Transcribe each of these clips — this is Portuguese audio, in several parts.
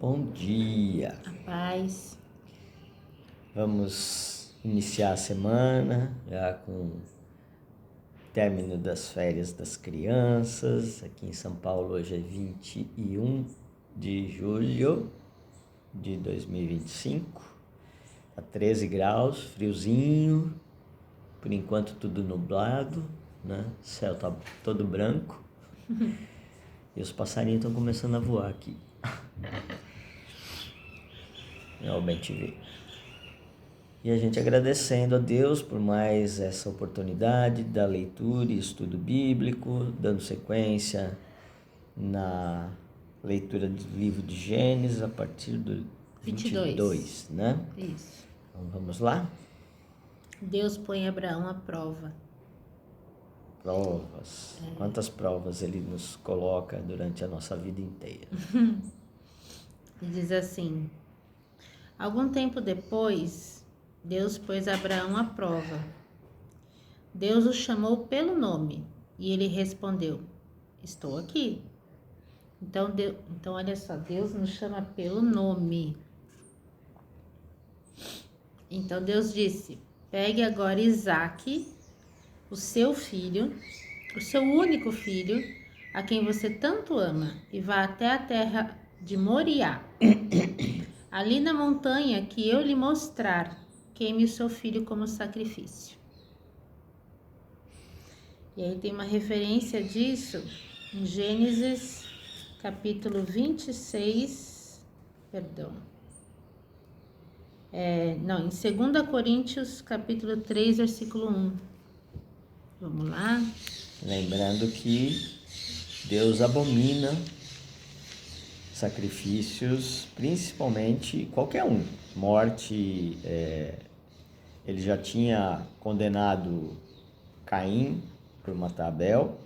Bom dia. A paz. Vamos iniciar a semana já com o término das férias das crianças. Aqui em São Paulo hoje é 21 de julho de 2025. Tá 13 graus, friozinho. Por enquanto tudo nublado, né? O céu tá todo branco. E os passarinhos estão começando a voar aqui. É o bem te ver. E a gente agradecendo a Deus por mais essa oportunidade da leitura e estudo bíblico, dando sequência na leitura do livro de Gênesis a partir do 22, né? Isso. Então vamos lá? Deus põe Abraão à prova. Provas. Quantas provas ele nos coloca durante a nossa vida inteira. E diz assim: algum tempo depois, Deus pôs Abraão à prova. Deus o chamou pelo nome e ele respondeu: estou aqui. Então olha só, Deus nos chama pelo nome. Então Deus disse: pegue agora Isaque, o seu filho, o seu único filho, a quem você tanto ama, e vá até a terra de Moriá. Ali na montanha que eu lhe mostrar, queime o seu filho como sacrifício. E aí tem uma referência disso em Gênesis capítulo 26, em 2 Coríntios capítulo 3, versículo 1. Vamos lá. Lembrando que Deus abomina sacrifícios, principalmente qualquer um. Morte, ele já tinha condenado Caim por matar Abel.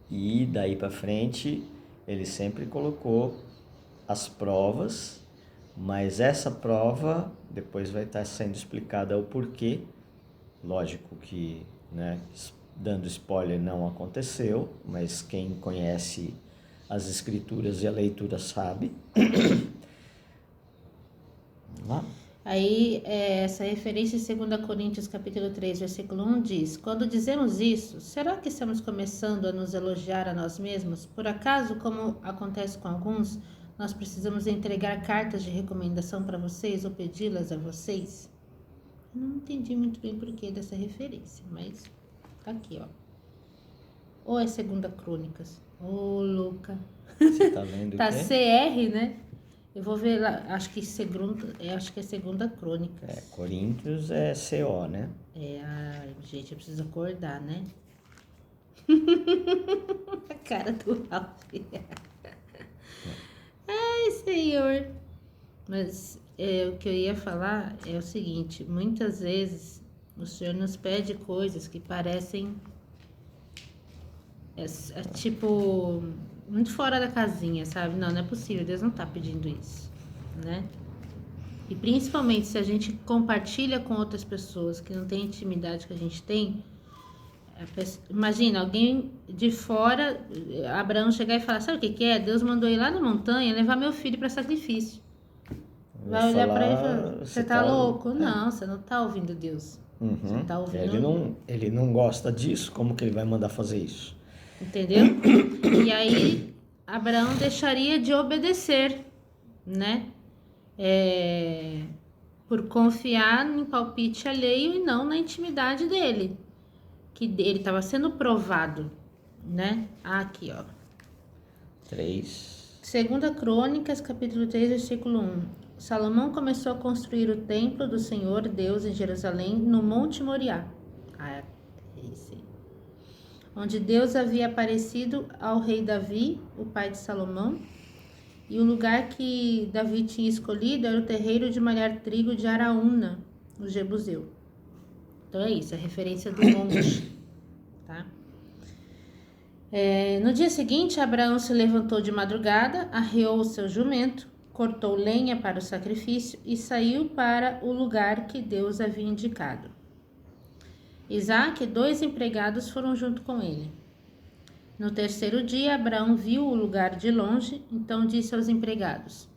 E daí para frente ele sempre colocou as provas, mas essa prova depois vai estar sendo explicada o porquê. Lógico que, né, dando spoiler, não aconteceu, mas quem conhece as escrituras e a leitura sabe. Vamos lá? Aí, essa referência em 2 Coríntios capítulo 3, versículo 1 diz: quando dizemos isso, será que estamos começando a nos elogiar a nós mesmos? Por acaso, como acontece com alguns, nós precisamos entregar cartas de recomendação para vocês ou pedi-las a vocês? Eu não entendi muito bem o porquê dessa referência, mas tá aqui, ó. Ou é 2 Crônicas? Ô, louca. Você tá lendo Tá o quê? CR, né? Eu vou ver lá, acho que é 2 Crônicas. Coríntios é CO, né? Ai, gente, eu preciso acordar, né? A cara do Ralph. Ai, Senhor. Mas o que eu ia falar é o seguinte: muitas vezes o Senhor nos pede coisas que parecem tipo muito fora da casinha, sabe? Não é possível, Deus não tá pedindo isso, né? E principalmente se a gente compartilha com outras pessoas que não tem intimidade que a gente tem. Imagina alguém de fora, Abraão chegar e falar: sabe o que é? Deus mandou ir lá na montanha levar meu filho para sacrifício. Vai olhar para ele e falar: você tá louco? Não, você não tá ouvindo Deus. Você tá ouvindo. Ele não gosta disso, como que ele vai mandar fazer isso? Entendeu? E aí Abraão deixaria de obedecer, né? Por confiar em palpite alheio e não na intimidade dele. Que ele estava sendo provado, né? Aqui, ó. 3. 2 Crônicas, capítulo 3, versículo 1. Salomão começou a construir o templo do Senhor Deus em Jerusalém, no Monte Moriá. Onde Deus havia aparecido ao rei Davi, o pai de Salomão. E o lugar que Davi tinha escolhido era o terreiro de malhar trigo de Araúna, o Jebuseu. Então é isso, é referência do monte, tá? No dia seguinte, Abraão se levantou de madrugada, arreou o seu jumento, cortou lenha para o sacrifício e saiu para o lugar que Deus havia indicado. Isaque e 2 empregados foram junto com ele. No terceiro dia, Abraão viu o lugar de longe, então disse aos empregados: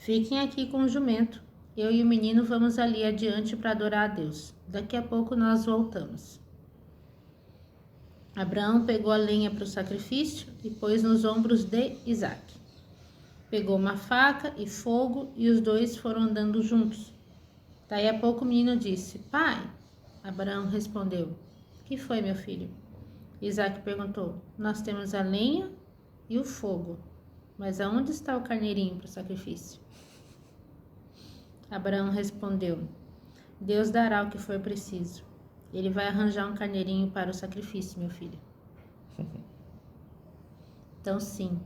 Fiquem aqui com o jumento. Eu e o menino vamos ali adiante para adorar a Deus. Daqui a pouco nós voltamos. Abraão pegou a lenha para o sacrifício e pôs nos ombros de Isaque. Pegou uma faca e fogo e os dois foram andando juntos. Daí a pouco o menino disse: Pai. Abraão respondeu: Que foi, meu filho? Isaque perguntou: Nós temos a lenha e o fogo, mas aonde está o carneirinho para o sacrifício? Abraão respondeu: Deus dará o que for preciso. Ele vai arranjar um carneirinho para o sacrifício, meu filho. Então, sim.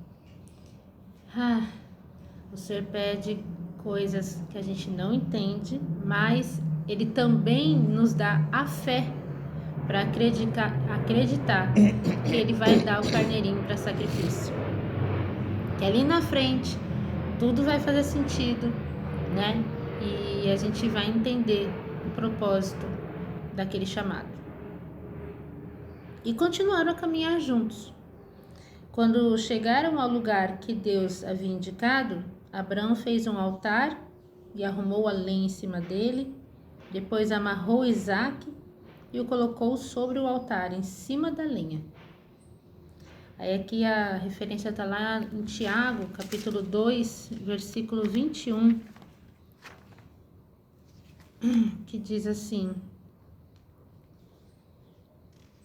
O Senhor pede coisas que a gente não entende, mas Ele também nos dá a fé para acreditar que Ele vai dar o carneirinho para sacrifício. Que ali na frente tudo vai fazer sentido, né? E a gente vai entender o propósito daquele chamado. E continuaram a caminhar juntos. Quando chegaram ao lugar que Deus havia indicado, Abraão fez um altar e arrumou a lenha em cima dele. Depois amarrou Isaque e o colocou sobre o altar, em cima da lenha. Aí aqui a referência está lá em Tiago, capítulo 2, versículo 21, que diz assim: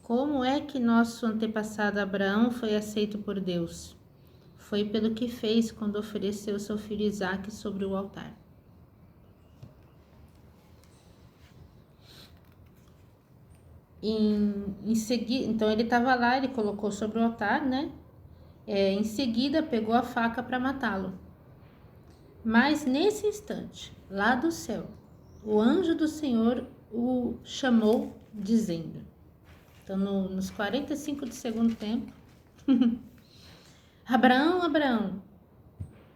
Como é que nosso antepassado Abraão foi aceito por Deus? Foi pelo que fez quando ofereceu seu filho Isaque sobre o altar. Em seguida, então ele estava lá, ele colocou sobre o altar, né? Em seguida pegou a faca para matá-lo. Mas nesse instante, lá do céu, o anjo do Senhor o chamou, dizendo... Então, nos 45 do segundo tempo, Abraão, Abraão,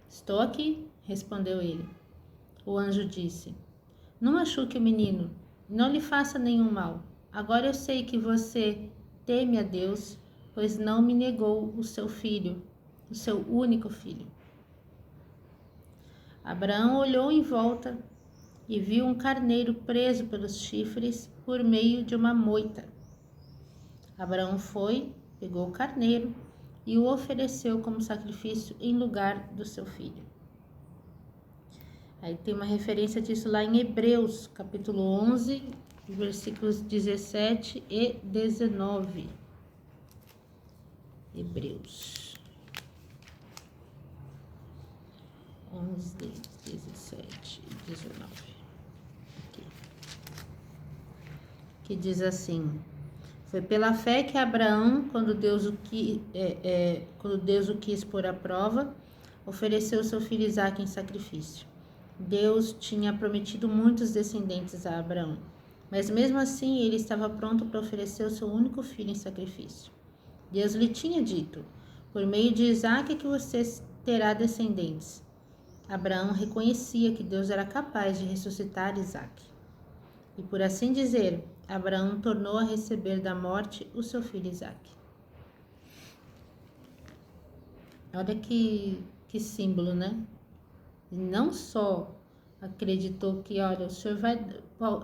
estou aqui, respondeu ele. O anjo disse: Não machuque o menino, não lhe faça nenhum mal. Agora eu sei que você teme a Deus, pois não me negou o seu filho, o seu único filho. Abraão olhou em volta e viu um carneiro preso pelos chifres por meio de uma moita. Abraão foi, pegou o carneiro e o ofereceu como sacrifício em lugar do seu filho. Aí tem uma referência disso lá em Hebreus, capítulo 11, versículos 17 e 19. Hebreus 11, 17 e 19. Aqui. Que diz assim: Foi pela fé que Abraão, quando Deus o quis pôr à prova, ofereceu seu filho Isaque em sacrifício. Deus tinha prometido muitos descendentes a Abraão, mas mesmo assim ele estava pronto para oferecer o seu único filho em sacrifício. Deus lhe tinha dito: por meio de Isaque é que você terá descendentes. Abraão reconhecia que Deus era capaz de ressuscitar Isaque. E por assim dizer, Abraão tornou a receber da morte o seu filho Isaque. Olha que símbolo, né? Não só acreditou que, olha, o Senhor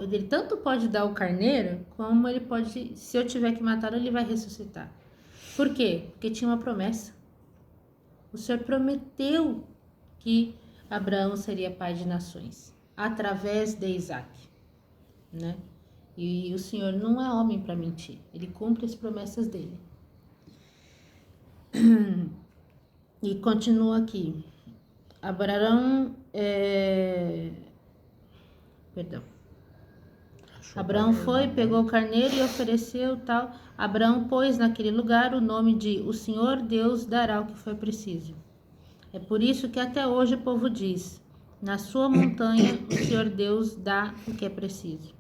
ele tanto pode dar o carneiro, como ele pode, se eu tiver que matá-lo, ele vai ressuscitar. Por quê? Porque tinha uma promessa. O Senhor prometeu que Abraão seria pai de nações, através de Isaque, né? E o Senhor não é homem para mentir. Ele cumpre as promessas dele. E continua aqui. Abraão foi, pegou o carneiro e ofereceu tal. Abraão pôs naquele lugar o nome de O Senhor Deus dará o que for preciso. É por isso que até hoje o povo diz: Na sua montanha o Senhor Deus dá o que é preciso.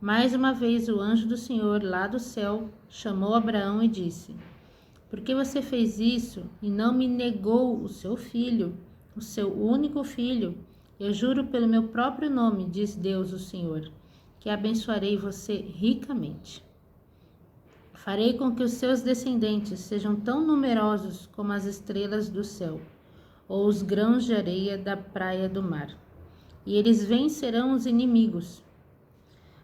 Mais uma vez o anjo do Senhor lá do céu chamou Abraão e disse: Por que você fez isso e não me negou o seu filho, o seu único filho? Eu juro pelo meu próprio nome, diz Deus o Senhor, que abençoarei você ricamente. Farei com que os seus descendentes sejam tão numerosos como as estrelas do céu. ou os grãos de areia da praia do mar. E eles vencerão os inimigos.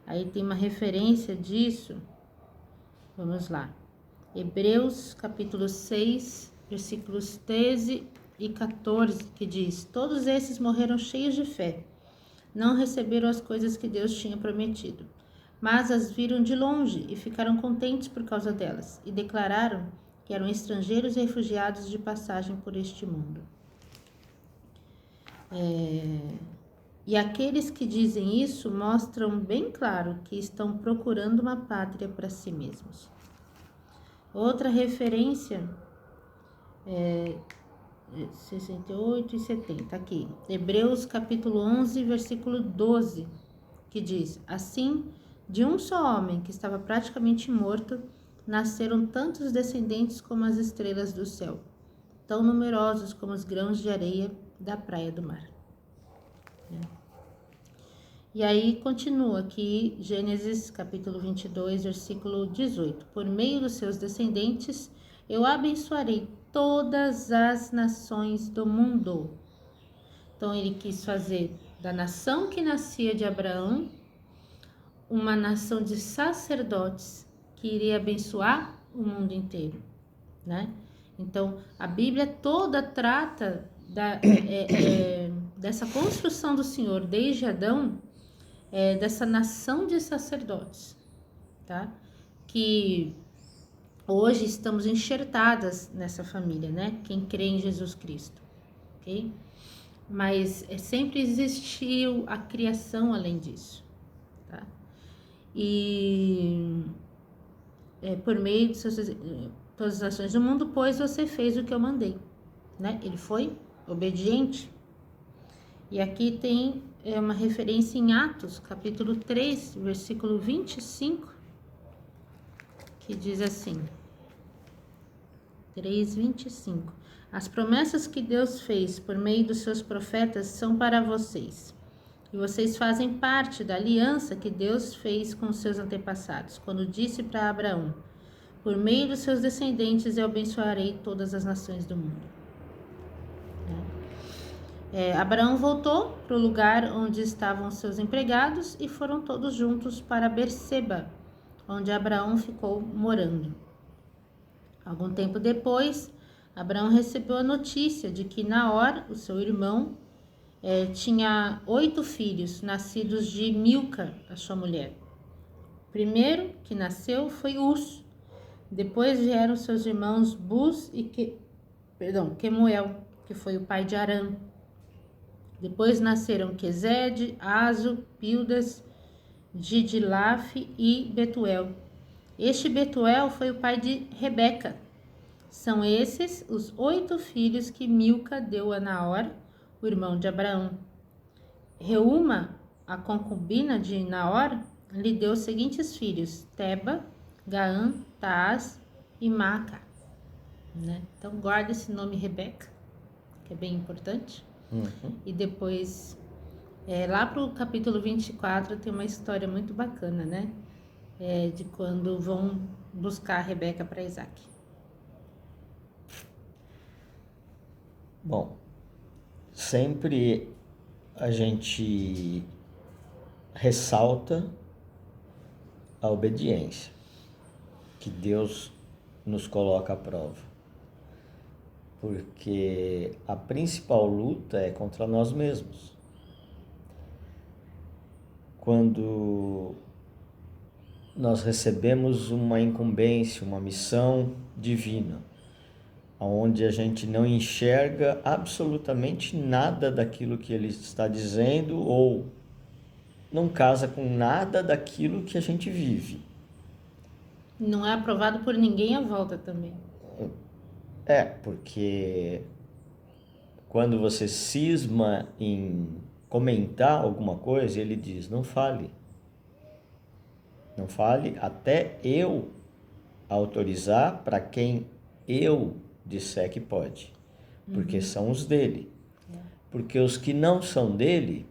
Aí tem uma referência disso. Vamos lá. Hebreus capítulo 6, versículos 13 e 14, que diz: Todos esses morreram cheios de fé. Não receberam as coisas que Deus tinha prometido, mas as viram de longe e ficaram contentes por causa delas, e declararam que eram estrangeiros e refugiados de passagem por este mundo. E aqueles que dizem isso mostram bem claro que estão procurando uma pátria para si mesmos. Outra referência é 68 e 70, aqui, Hebreus capítulo 11, versículo 12, que diz: Assim, de um só homem que estava praticamente morto, nasceram tantos descendentes como as estrelas do céu, tão numerosos como os grãos de areia da praia do mar. E aí continua aqui, Gênesis capítulo 22, versículo 18. Por meio dos seus descendentes, eu abençoarei todas as nações do mundo. Então ele quis fazer da nação que nascia de Abraão uma nação de sacerdotes que iria abençoar o mundo inteiro, né? Então a Bíblia toda trata dessa construção do Senhor desde Adão, dessa nação de sacerdotes, tá? Que hoje estamos enxertadas nessa família, né? Quem crê em Jesus Cristo, ok? Mas sempre existiu a criação além disso, tá? E por meio de todas as ações do mundo, pois você fez o que eu mandei, né? Ele foi obediente. E aqui tem uma referência em Atos, capítulo 3, versículo 25, que diz assim, 3:25. As promessas que Deus fez por meio dos seus profetas são para vocês. E vocês fazem parte da aliança que Deus fez com seus antepassados, quando disse para Abraão: por meio dos seus descendentes eu abençoarei todas as nações do mundo. Abraão voltou para o lugar onde estavam seus empregados e foram todos juntos para Berseba, onde Abraão ficou morando. Algum tempo depois, Abraão recebeu a notícia de que Naor, o seu irmão, tinha 8 filhos, nascidos de Milca, a sua mulher. O primeiro que nasceu foi Uz. Depois vieram seus irmãos Buz e Quemuel, que foi o pai de Arã. Depois nasceram Quesed, Azo, Pildas, Didilaf e Betuel. Este Betuel foi o pai de Rebeca. São esses os 8 filhos que Milca deu a Naor, o irmão de Abraão. Reuma, a concubina de Naor, lhe deu os seguintes filhos: Teba, Gaã, Taás e Maca. Né? Então guarda esse nome Rebeca, que é bem importante. E depois, lá para o capítulo 24, tem uma história muito bacana, né? De quando vão buscar a Rebeca para Isaac. Bom, sempre a gente ressalta a obediência que Deus nos coloca à prova. Porque a principal luta é contra nós mesmos. Quando nós recebemos uma incumbência, uma missão divina, onde a gente não enxerga absolutamente nada daquilo que ele está dizendo ou não casa com nada daquilo que a gente vive. Não é aprovado por ninguém à volta também. Porque quando você cisma em comentar alguma coisa, ele diz: não fale. Não fale até eu autorizar para quem eu disser que pode. Porque são os dele. Porque os que não são dele...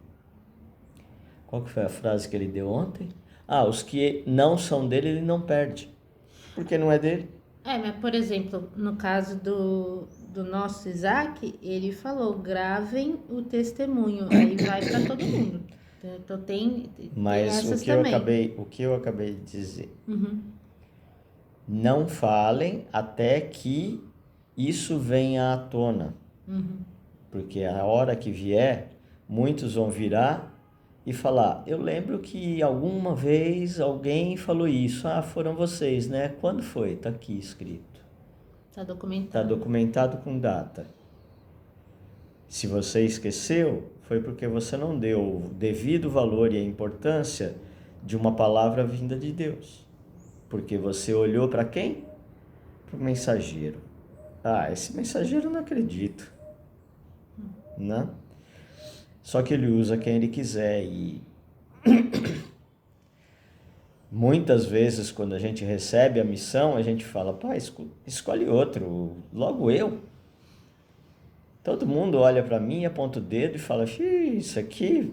Qual que foi a frase que ele deu ontem? Os que não são dele, ele não perde. Porque não é dele. Mas por exemplo, no caso do nosso Isaac, ele falou, gravem o testemunho, aí vai para todo mundo. Então tem Mas essas também. o que eu acabei de dizer, Uhum, não falem até que isso venha à tona, uhum. porque a hora que vier, muitos vão virar e falar, eu lembro que alguma vez alguém falou isso, foram vocês, né? Quando foi? Está aqui escrito. Tá Está documentado. documentado com data. Se você esqueceu, foi porque você não deu o devido valor e a importância de uma palavra vinda de Deus. Porque você olhou para quem? Para o mensageiro. Esse mensageiro eu não acredito, né? Só que ele usa quem ele quiser e muitas vezes quando a gente recebe a missão, a gente fala, pá, escolhe outro, logo eu. Todo mundo olha para mim, aponta o dedo e fala, isso aqui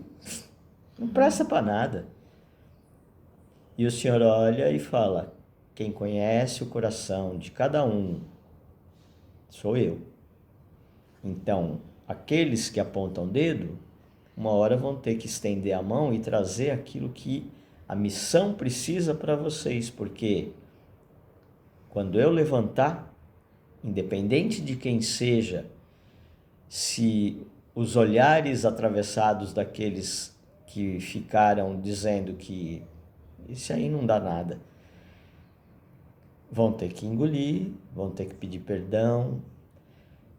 não presta para nada. E o Senhor olha e fala, quem conhece o coração de cada um sou eu. Então, aqueles que apontam o dedo, uma hora vão ter que estender a mão e trazer aquilo que a missão precisa para vocês, porque quando eu levantar, independente de quem seja, se os olhares atravessados daqueles que ficaram dizendo que isso aí não dá nada, vão ter que engolir, vão ter que pedir perdão,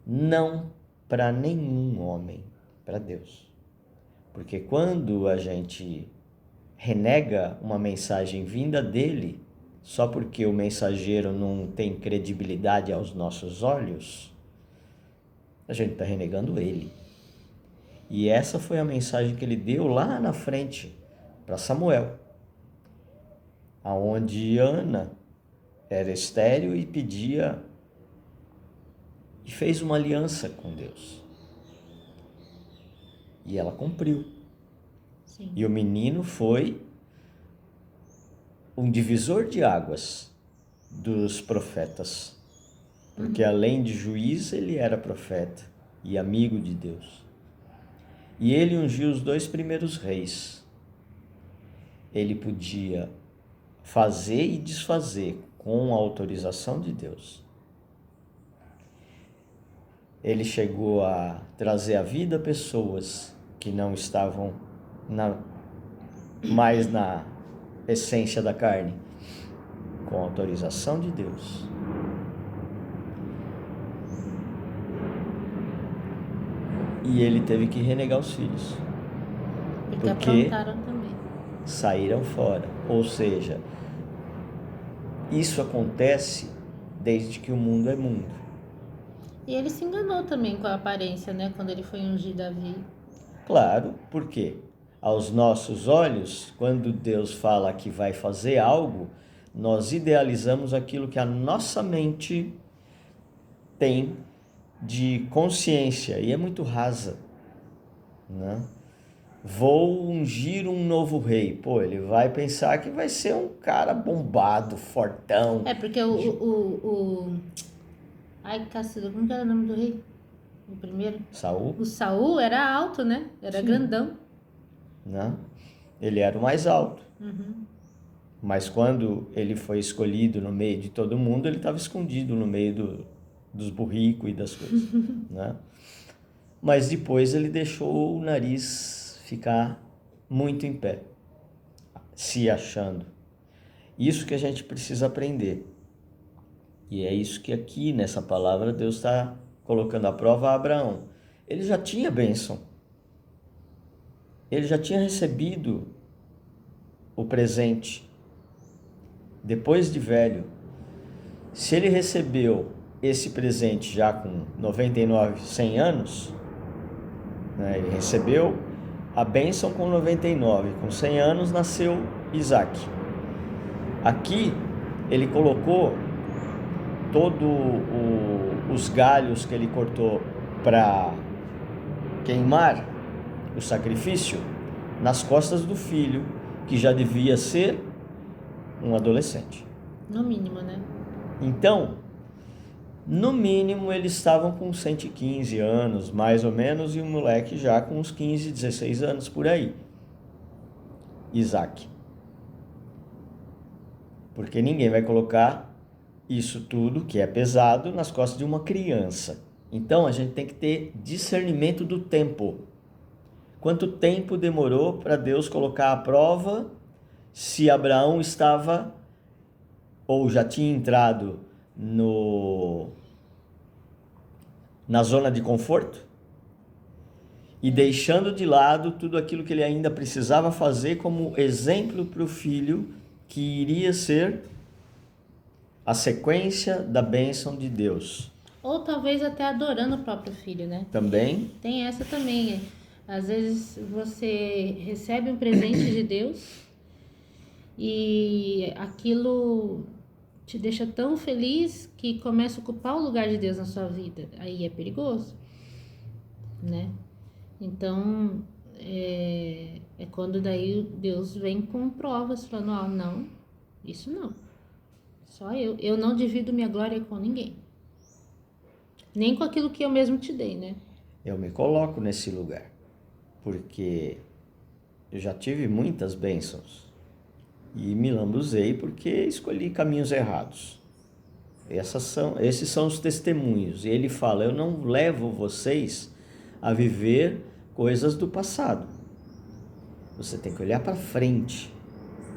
não para nenhum homem, para Deus. Porque quando a gente renega uma mensagem vinda dele, só porque o mensageiro não tem credibilidade aos nossos olhos, a gente está renegando ele. E essa foi a mensagem que ele deu lá na frente para Samuel, aonde Ana era estéril e pedia e fez uma aliança com Deus. E ela cumpriu. Sim. E o menino foi um divisor de águas dos profetas. Porque além de juiz, ele era profeta e amigo de Deus. E ele ungiu os 2 primeiros reis. Ele podia fazer e desfazer com a autorização de Deus. Ele chegou a trazer à vida pessoas que não estavam mais na essência da carne, com a autorização de Deus. E ele teve que renegar os filhos, Porque porque aprontaram também. saíram fora. Ou seja, isso acontece desde que o mundo é mundo. E ele se enganou também com a aparência, né? Quando ele foi ungir Davi. Claro, porque aos nossos olhos, quando Deus fala que vai fazer algo, nós idealizamos aquilo que a nossa mente tem de consciência e é muito rasa, né? Vou ungir um novo rei. Pô, ele vai pensar que vai ser um cara bombado, fortão. Porque Ai, cacilda, como que era o nome do rei? O primeiro? Saul, O Saul era alto, né? Era grandão. né? Ele era o mais alto. Uhum. Mas quando ele foi escolhido no meio de todo mundo, ele estava escondido no meio dos burricos e das coisas, né? Mas depois ele deixou o nariz ficar muito em pé, se achando. Isso que a gente precisa aprender. E é isso que aqui nessa palavra Deus está colocando à prova a Abraão. Ele já tinha bênção. Ele já tinha recebido o presente. Depois de velho, se ele recebeu esse presente já com 99, 100 anos, né, ele recebeu a bênção com 99, com 100 anos nasceu Isaac. Aqui ele colocou todos os galhos que ele cortou para queimar o sacrifício nas costas do filho, que já devia ser um adolescente. No mínimo, né? Então, No mínimo, eles estavam com 115 anos, mais ou menos, e o moleque já com uns 15, 16 anos por aí. Isaac. Porque ninguém vai colocar isso tudo, que é pesado, nas costas de uma criança. Então, a gente tem que ter discernimento do tempo. Quanto tempo demorou para Deus colocar à prova se Abraão estava ou já tinha entrado na zona de conforto e deixando de lado tudo aquilo que ele ainda precisava fazer como exemplo para o filho que iria ser a sequência da bênção de Deus. Ou talvez até adorando o próprio filho, né? Também. Tem essa também. Às vezes você recebe um presente de Deus e aquilo te deixa tão feliz que começa a ocupar o lugar de Deus na sua vida. Aí é perigoso, né? Então, é quando daí Deus vem com provas, falando, ó, não, isso não. Só eu. Eu não divido minha glória com ninguém. Nem com aquilo que eu mesmo te dei, né? Eu me coloco nesse lugar, porque eu já tive muitas bênçãos e me lambuzei porque escolhi caminhos errados. Esses são os testemunhos. E ele fala, eu não levo vocês a viver coisas do passado. Você tem que olhar para frente,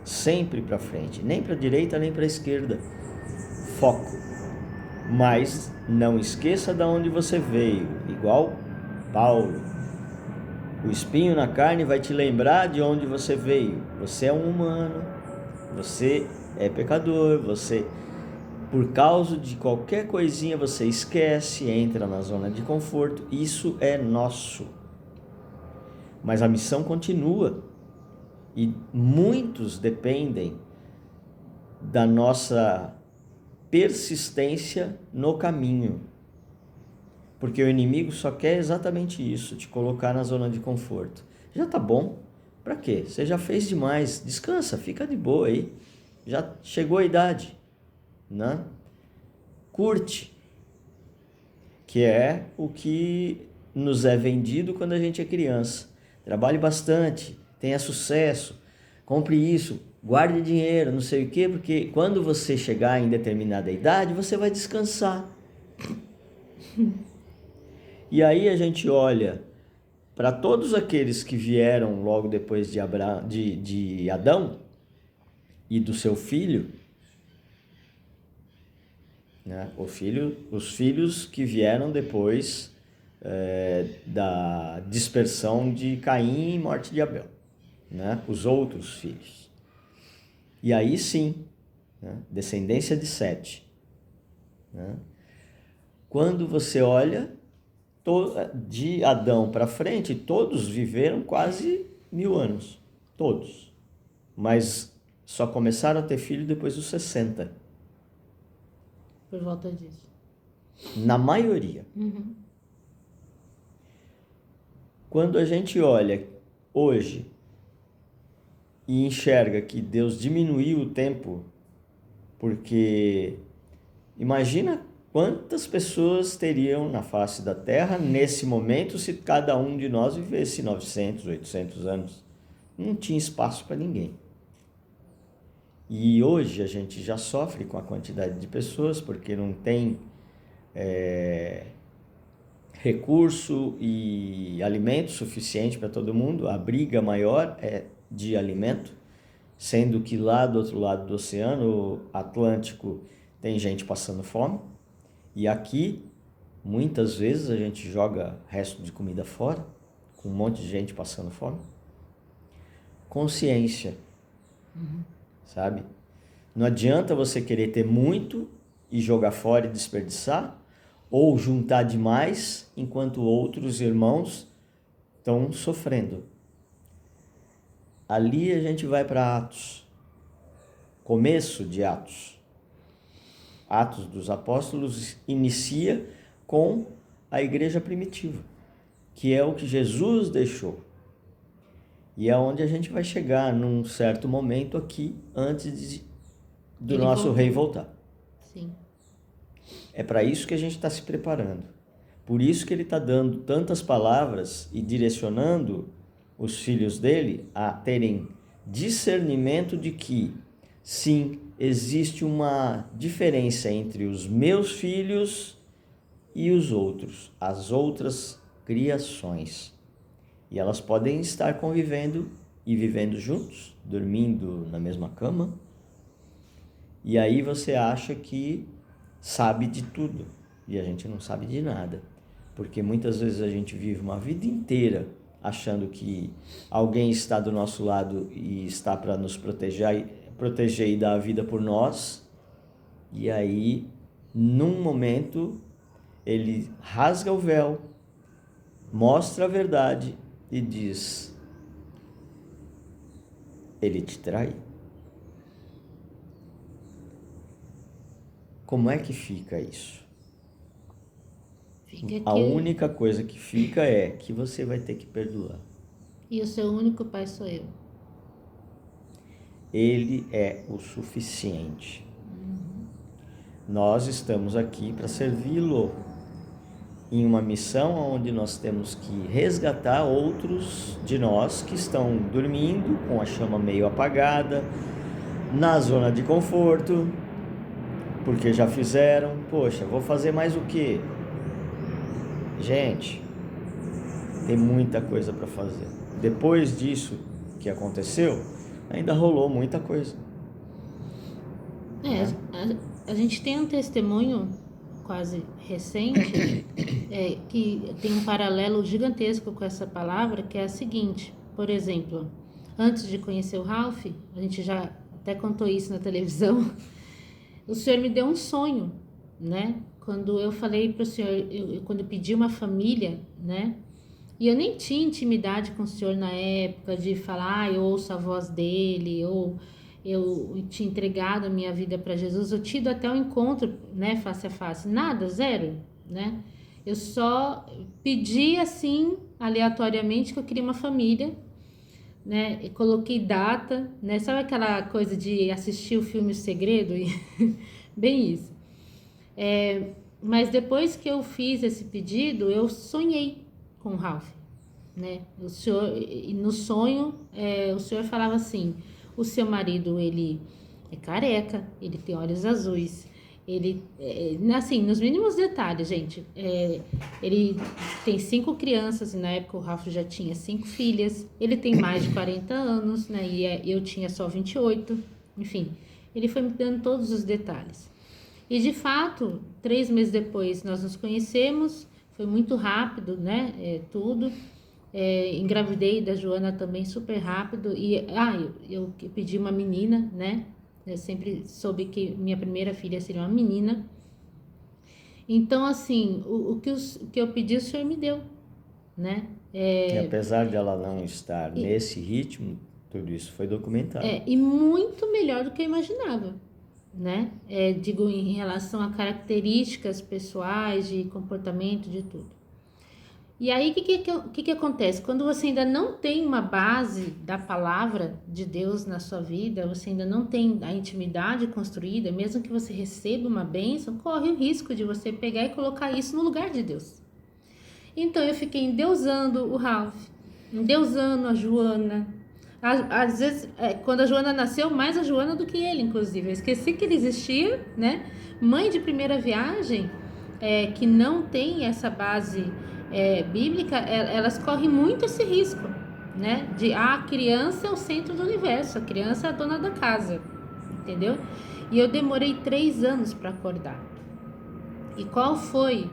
sempre para frente, nem para a direita nem para a esquerda. Foco. Mas não esqueça de onde você veio, igual Paulo. O espinho na carne vai te lembrar de onde você veio. Você é um humano, você é pecador, você, por causa de qualquer coisinha, você esquece, entra na zona de conforto. Isso é nosso. Mas a missão continua e muitos dependem da nossa persistência no caminho. Porque o inimigo só quer exatamente isso, te colocar na zona de conforto. Já tá bom? Pra quê? Você já fez demais. Descansa, fica de boa aí. Já chegou a idade, né? Curte. Que é o que nos é vendido quando a gente é criança. Trabalhe bastante, tenha sucesso, compre isso, guarde dinheiro, não sei o quê, porque quando você chegar em determinada idade, você vai descansar. E aí a gente olha para todos aqueles que vieram logo depois de Adão e do seu filho, né? Os filhos que vieram depois da dispersão de Caim e morte de Abel, né? Os outros filhos. E aí sim, né? Descendência de Sete. Né? Quando você olha de Adão para frente, todos viveram quase 1000 anos. Todos. Mas só começaram a ter filho depois dos 60. Por volta disso. Na maioria. Uhum. Quando a gente olha hoje e enxerga que Deus diminuiu o tempo, porque imagina quantas pessoas teriam na face da Terra nesse momento se cada um de nós vivesse 900, 800 anos. Não tinha espaço para ninguém. E hoje a gente já sofre com a quantidade de pessoas porque não tem recurso e alimento suficiente para todo mundo. A briga maior é de alimento, sendo que lá do outro lado do Oceano Atlântico tem gente passando fome. E aqui, muitas vezes, a gente joga resto de comida fora, com um monte de gente passando fome. Consciência, sabe? Não adianta você querer ter muito e jogar fora e desperdiçar, ou juntar demais enquanto outros irmãos estão sofrendo. Ali a gente vai para Atos, começo de Atos. Atos dos Apóstolos inicia com a igreja primitiva, que é o que Jesus deixou. E é onde a gente vai chegar num certo momento aqui, antes do nosso rei voltar. Sim. É para isso que a gente está se preparando. Por isso que ele está dando tantas palavras e direcionando os filhos dele a terem discernimento de que, sim, existe uma diferença entre os meus filhos e os outros, as outras criações. E elas podem estar convivendo e vivendo juntos, dormindo na mesma cama. E aí você acha que sabe de tudo. E a gente não sabe de nada. Porque muitas vezes a gente vive uma vida inteira achando que alguém está do nosso lado e está para nos proteger e dar a vida por nós. E aí, num momento, ele rasga o véu, mostra a verdade e diz: ele te trai? Como é que fica isso? A única coisa que fica é que você vai ter que perdoar. E o seu único pai sou eu. Ele é o suficiente. Nós estamos aqui para servi-lo em uma missão onde nós temos que resgatar outros de nós que estão dormindo com a chama meio apagada, na zona de conforto, porque já fizeram. Poxa, vou fazer mais o quê? Gente, tem muita coisa para fazer. Depois disso que aconteceu, ainda rolou muita coisa. A gente tem um testemunho quase recente que tem um paralelo gigantesco com essa palavra, que é a seguinte: por exemplo, antes de conhecer o Ralph, a gente já até contou isso na televisão, o Senhor me deu um sonho, né? Quando eu falei para o Senhor, quando eu pedi uma família, né? E eu nem tinha intimidade com o Senhor na época de falar, eu ouço a voz dele, ou eu tinha entregado a minha vida para Jesus, eu tido até um encontro, né, face a face, nada, zero, né? Eu só pedi assim, aleatoriamente, que eu queria uma família, né? E coloquei data, né? Sabe aquela coisa de assistir o filme O Segredo? Bem isso. Mas depois que eu fiz esse pedido, eu sonhei com o Ralph, né? O senhor, e no sonho, o senhor falava assim: o seu marido, ele é careca, ele tem olhos azuis, ele, assim, nos mínimos detalhes, gente, ele tem 5 crianças, e na época o Ralph já tinha 5 filhas, ele tem mais de 40 anos, né? E eu tinha só 28, enfim, ele foi me dando todos os detalhes. E de fato, 3 meses depois nós nos conhecemos, foi muito rápido, né? Tudo. Engravidei da Joana também super rápido. E eu pedi uma menina, né? Eu sempre soube que minha primeira filha seria uma menina. Então, assim, o que eu pedi, o Senhor me deu, né? E apesar de ela não estar nesse ritmo, tudo isso foi documentado. E muito melhor do que eu imaginava, né? Digo, em relação a características pessoais, de comportamento, de tudo. E aí, o que acontece? Quando você ainda não tem uma base da palavra de Deus na sua vida, você ainda não tem a intimidade construída, mesmo que você receba uma bênção, corre o risco de você pegar e colocar isso no lugar de Deus. Então, eu fiquei endeusando o Ralph, endeusando a Joana. Às vezes, quando a Joana nasceu, mais a Joana do que ele, inclusive. Eu esqueci que ele existia, né? Mãe de primeira viagem, que não tem essa base bíblica, elas correm muito esse risco, né? De a criança é o centro do universo, a criança é a dona da casa, entendeu? E eu demorei 3 anos para acordar. E qual foi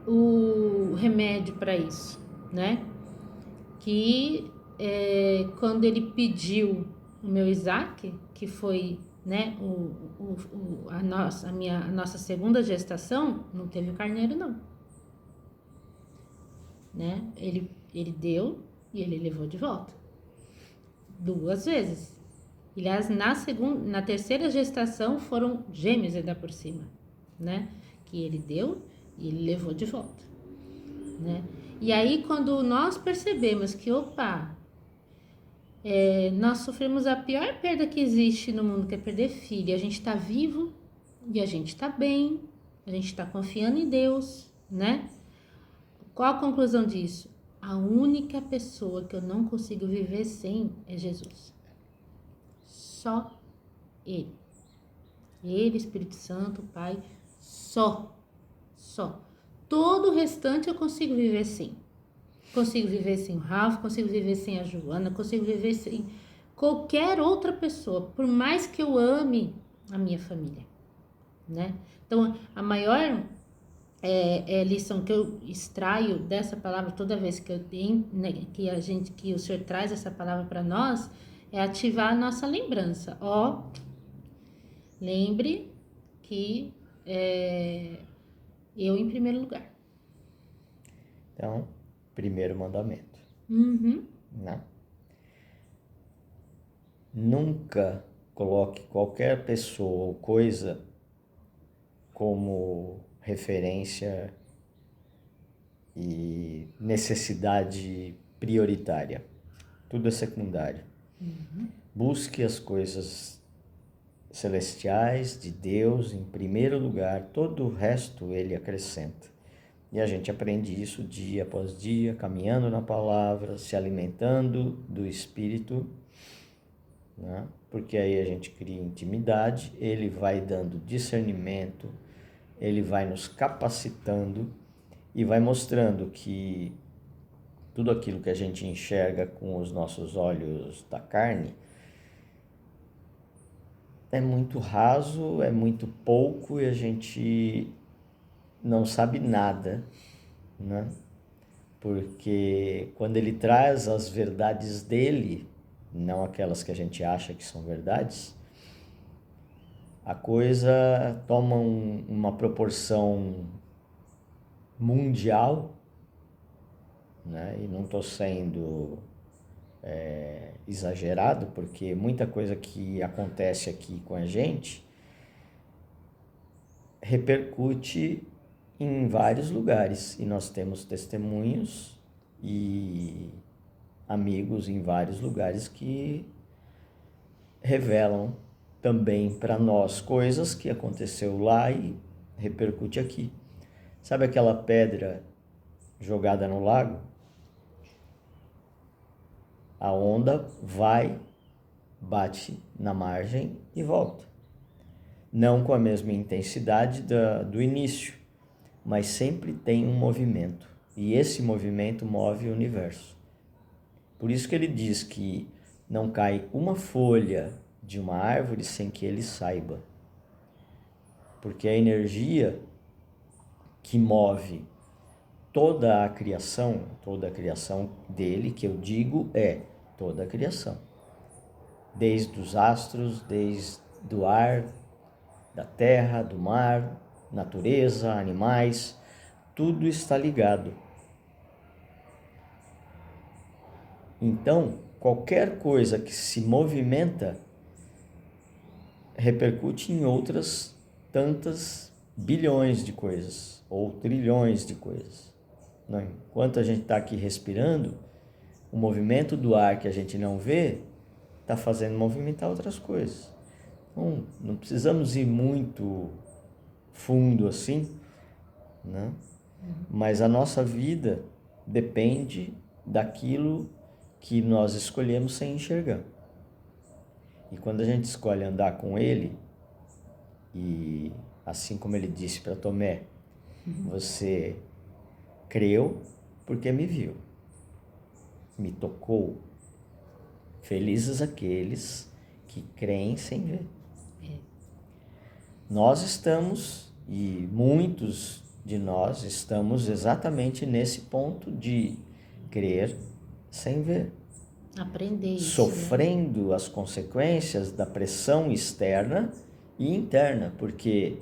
o remédio para isso, né? Que quando ele pediu o meu Isaac, que foi, né, a nossa segunda gestação, não teve o carneiro, não. Né? Ele deu e ele levou de volta 2 vezes. Aliás, na terceira gestação foram gêmeos ainda por cima, né? Que ele deu e ele levou de volta, né? E aí, quando nós percebemos que, nós sofremos a pior perda que existe no mundo, que é perder filho, e a gente tá vivo e a gente tá bem, a gente está confiando em Deus, né? Qual a conclusão disso? A única pessoa que eu não consigo viver sem é Jesus. Só Ele. Ele, Espírito Santo, Pai, só. Todo o restante eu consigo viver sem. Consigo viver sem o Ralph, consigo viver sem a Joana, consigo viver sem qualquer outra pessoa, por mais que eu ame a minha família, né? Então, a maior lição que eu extraio dessa palavra toda vez que eu tenho, né, que o Senhor traz essa palavra para nós, é ativar a nossa lembrança. Lembre que eu em primeiro lugar. Então, primeiro mandamento. Né? Nunca coloque qualquer pessoa ou coisa como referência e necessidade prioritária. Tudo é secundário. Busque as coisas celestiais de Deus em primeiro lugar, todo o resto ele acrescenta. E a gente aprende isso dia após dia, caminhando na palavra, se alimentando do Espírito, né? Porque aí a gente cria intimidade, ele vai dando discernimento, ele vai nos capacitando e vai mostrando que tudo aquilo que a gente enxerga com os nossos olhos da carne é muito raso, é muito pouco e a gente não sabe nada, né? Porque quando ele traz as verdades dele, não aquelas que a gente acha que são verdades, a coisa toma uma proporção mundial, né? E não estou sendo exagerado, porque muita coisa que acontece aqui com a gente repercute em vários lugares, e nós temos testemunhos e amigos em vários lugares que revelam também para nós coisas que aconteceu lá e repercute aqui. Sabe aquela pedra jogada no lago? A onda vai, bate na margem e volta. Não com a mesma intensidade do início, mas sempre tem um movimento. E esse movimento move o universo. Por isso que ele diz que não cai uma folha de uma árvore sem que ele saiba. Porque a energia que move toda a criação dele, que eu digo é toda a criação. Desde os astros, desde o ar, da terra, do mar, natureza, animais, tudo está ligado. Então, qualquer coisa que se movimenta repercute em outras tantas bilhões de coisas, ou trilhões de coisas. Enquanto a gente está aqui respirando, o movimento do ar que a gente não vê está fazendo movimentar outras coisas. Então, não precisamos ir muito fundo assim, né? Mas a nossa vida depende daquilo que nós escolhemos sem enxergar. E quando a gente escolhe andar com ele, e assim como ele disse para Tomé, você creu porque me viu, me tocou. Felizes aqueles que creem sem ver. Nós estamos, e muitos de nós estamos exatamente nesse ponto de crer sem ver. Aprender isso, sofrendo, né, as consequências da pressão externa e interna, porque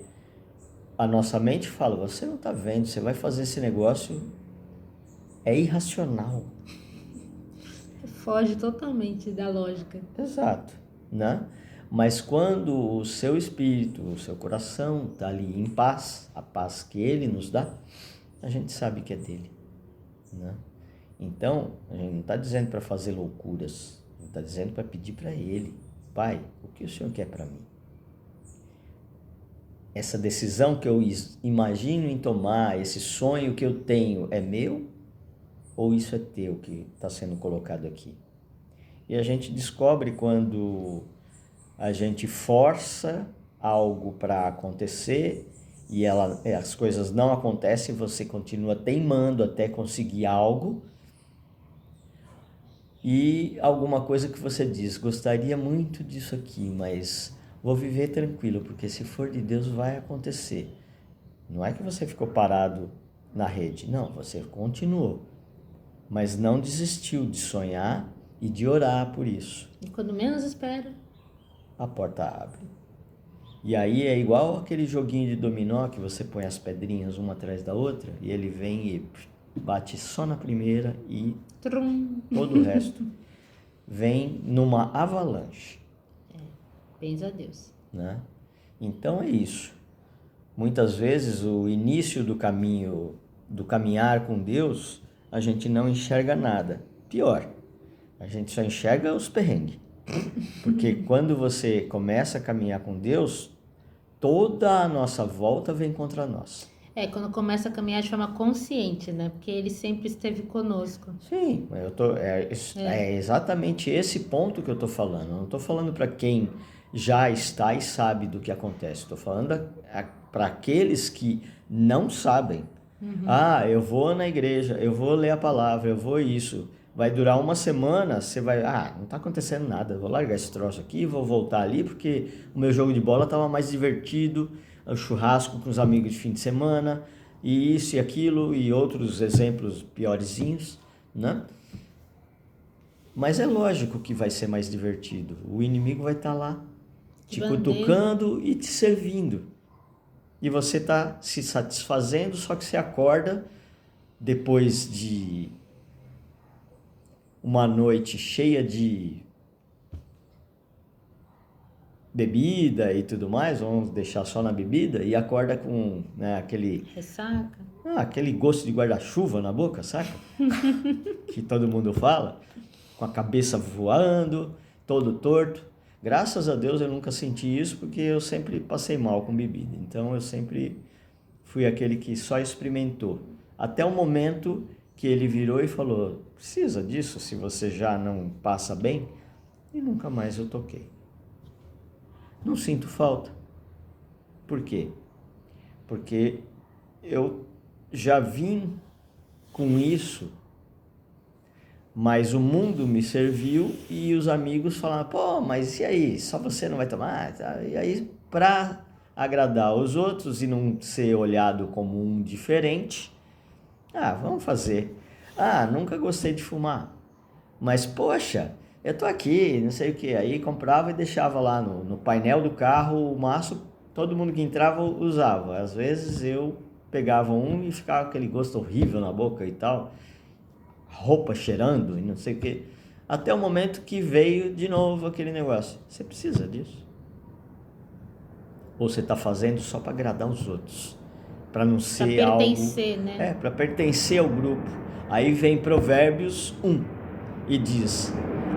a nossa mente fala, você não está vendo, você vai fazer esse negócio, é irracional. Foge totalmente da lógica. Exato, né? Mas quando o seu espírito, o seu coração está ali em paz, a paz que ele nos dá, a gente sabe que é dele, né? Então, a gente não está dizendo para fazer loucuras, a gente está dizendo para pedir para ele, Pai, o que o Senhor quer para mim? essa decisão que eu imagino em tomar, esse sonho que eu tenho é meu ou isso é teu que está sendo colocado aqui? E a gente descobre quando a gente força algo para acontecer e as coisas não acontecem, você continua teimando até conseguir algo. E alguma coisa que você diz, gostaria muito disso aqui, mas vou viver tranquilo, porque se for de Deus vai acontecer. Não é que você ficou parado na rede, não, você continuou, mas não desistiu de sonhar e de orar por isso. E quando menos espera, A porta abre. E aí é igual aquele joguinho de dominó que você põe as pedrinhas uma atrás da outra e ele vem e bate só na primeira e trum. todo o resto vem numa avalanche. Benza a Deus. Né? Então é isso. Muitas vezes o início do caminho, do caminhar com Deus, a gente não enxerga nada. Pior, a gente só enxerga os perrengues. Porque quando você começa a caminhar com Deus, toda a nossa volta vem contra nós. Quando começa a caminhar de forma consciente, né? Porque ele sempre esteve conosco. Sim, é exatamente esse ponto que eu estou falando. Eu não estou falando para quem já está e sabe do que acontece. Estou falando para aqueles que não sabem. Ah, eu vou na igreja, eu vou ler a palavra, eu vou isso. Vai durar uma semana, você vai... não está acontecendo nada, vou largar esse troço aqui, vou voltar ali, porque o meu jogo de bola estava mais divertido, o churrasco com os amigos de fim de semana, e isso e aquilo, e outros exemplos piorzinhos, né? Mas é lógico que vai ser mais divertido. O inimigo vai estar lá, te cutucando e te servindo. E você está se satisfazendo, só que você acorda depois de uma noite cheia de bebida e tudo mais, vamos deixar só na bebida, e acorda com aquele... Ressaca. Aquele gosto de guarda-chuva na boca, saca? Que todo mundo fala, com a cabeça voando, todo torto. Graças a Deus eu nunca senti isso, porque eu sempre passei mal com bebida. Então eu sempre fui aquele que só experimentou. Até o momento que ele virou e falou, precisa disso se você já não passa bem? E nunca mais eu toquei. Não sinto falta. Por quê? Porque eu já vim com isso, mas o mundo me serviu e os amigos falaram, pô, mas e aí, só você não vai tomar? E aí, para agradar os outros e não ser olhado como um diferente, vamos fazer. Nunca gostei de fumar, mas poxa, eu tô aqui, não sei o que. Aí comprava e deixava lá no painel do carro o maço, todo mundo que entrava usava. Às vezes eu pegava um e ficava aquele gosto horrível na boca e tal, roupa cheirando e não sei o que, até o momento que veio de novo aquele negócio, você precisa disso? Ou você está fazendo só para agradar os outros, para não ser algo... Para pertencer, né? Para pertencer ao grupo. Aí vem Provérbios 1 e diz,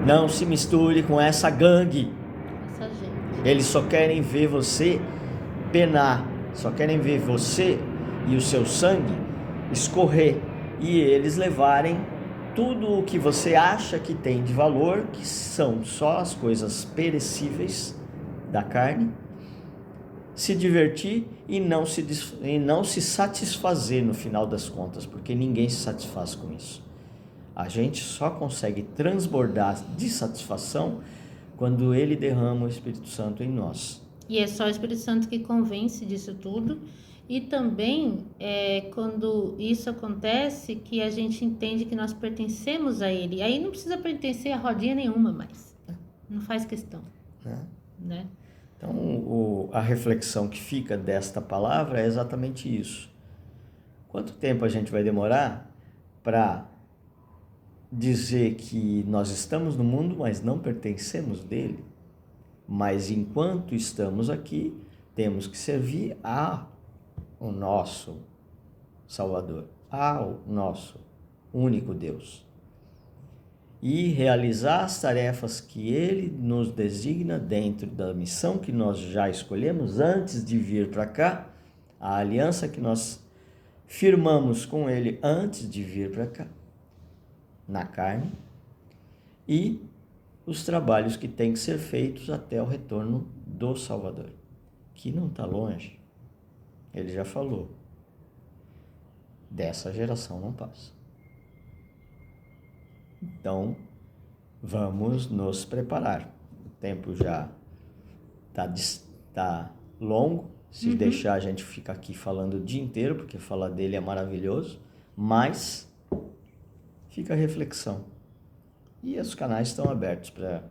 não se misture com essa gangue, Essa gente. Eles só querem ver você penar, só querem ver você e o seu sangue escorrer e eles levarem tudo o que você acha que tem de valor, que são só as coisas perecíveis da carne, se divertir e não se satisfazer no final das contas, porque ninguém se satisfaz com isso. A gente só consegue transbordar de satisfação quando ele derrama o Espírito Santo em nós. E é só o Espírito Santo que convence disso tudo. E também, quando isso acontece, que a gente entende que nós pertencemos a Ele. Aí não precisa pertencer a rodinha nenhuma mais. Não faz questão. Né? Então, a reflexão que fica desta palavra é exatamente isso. Quanto tempo a gente vai demorar para dizer que nós estamos no mundo, mas não pertencemos dele? Mas enquanto estamos aqui, temos que servir ao nosso Salvador, ao nosso único Deus. e realizar as tarefas que Ele nos designa dentro da missão que nós já escolhemos antes de vir para cá, a aliança que nós firmamos com Ele antes de vir para cá, na carne, e os trabalhos que têm que ser feitos até o retorno do Salvador, que não está longe. Ele já falou, dessa geração não passa. Então, vamos nos preparar. O tempo já tá longo. Se deixar, a gente fica aqui falando o dia inteiro, porque falar dele é maravilhoso. Mas fica a reflexão. E os canais estão abertos para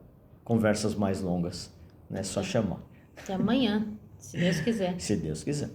conversas mais longas. Não é só chamar. Até amanhã, se Deus quiser. Se Deus quiser.